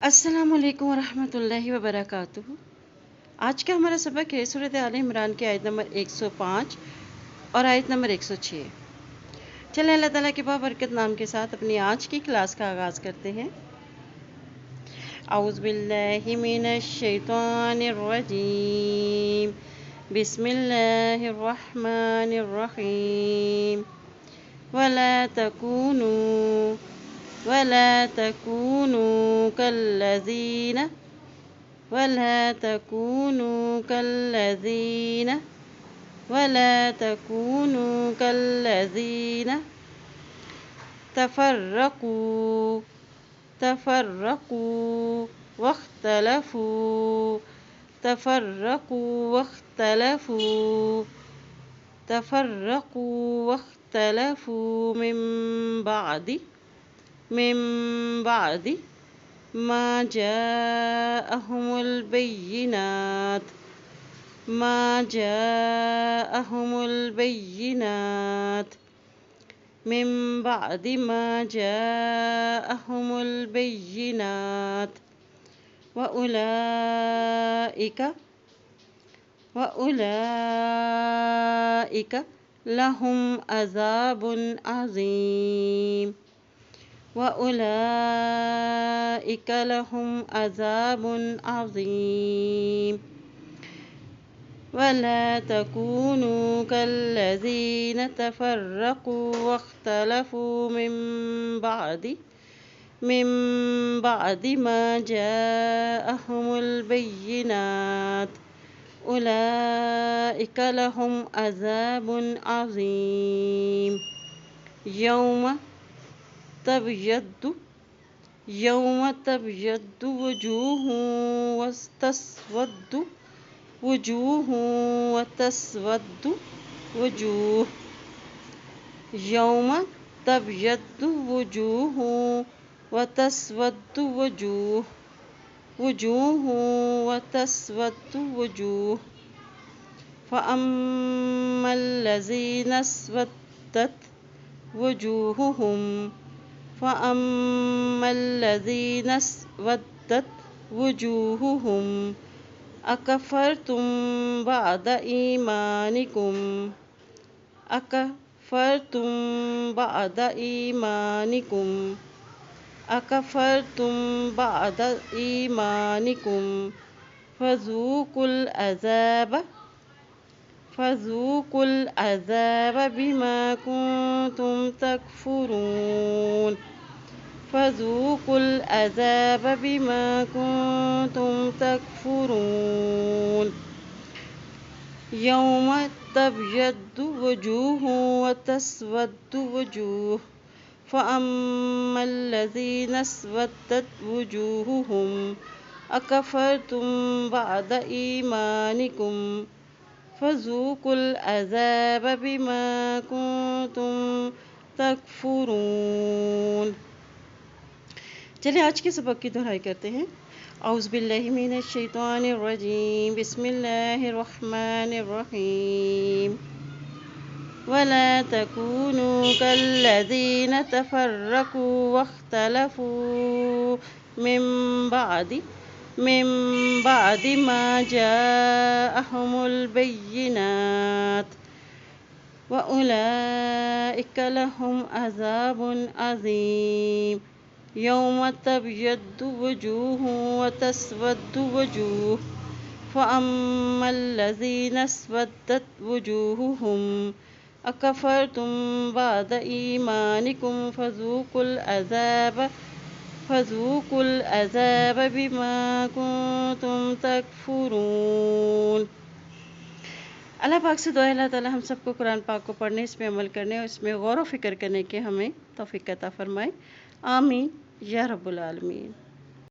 السلام علیکم ورحمۃ اللہ وبرکاتہ۔ آج کا ہمارا سبق ہے سورۃ آل عمران کی آیت نمبر 105 اور آیت نمبر 106۔ چلیں اللہ تعالیٰ کے بابرکت نام کے ساتھ اپنی آج کی کلاس کا آغاز کرتے ہیں۔ اعوذ باللہ من الشیطان الرجیم، بسم اللہ الرحمن الرحیم۔ ولا تكونوا كالذين تفرقوا واختلفوا من بعد ما جاءهم البينات وأولئك لهم عذاب عظيم۔ ولا تكونوا كالذين تفرقوا واختلفوا من بعد ما جاءهم البينات أولئك لهم عذاب عظيم۔ يوم تبيض وجوه وتسود وجوه يوم تبيض وجوه وتسود وجوه فأما الذين اسودت وجوههم أكفرتم بعد إيمانكم فذوقوا العذاب بما كنتم تكفرون۔ يوم تبيض وجوه وتسود وجوه فأما الذين اسودت وجوههم أكفرتم بعد إيمانكم فذوقوا العذاب بما كنتم تكفرون۔ چلیے آج کے سبق کی دہرائی کرتے ہیں۔ اعوذ باللہ من الشیطان الرجیم، بسم اللہ الرحمن الرحیم۔ ولا تكونوا كالذين تفرقوا واختلفوا من بعد ما جاءهم البينات وأولئك لهم عذاب عظيم۔ يوم تبيض وجوه وتسود وجوه فأما الذين اسودت وجوههم أكفرتم بعد إيمانكم فذوقوا العذاب بما كنتم تكفرون۔ اللہ پاک سے دعا ہے اللہ تعالیٰ ہم سب کو قرآن پاک کو پڑھنے، اس میں عمل کرنے اور اس میں غور و فکر کرنے کے ہمیں توفیق عطا فرمائے۔ آمین یا رب العالمین۔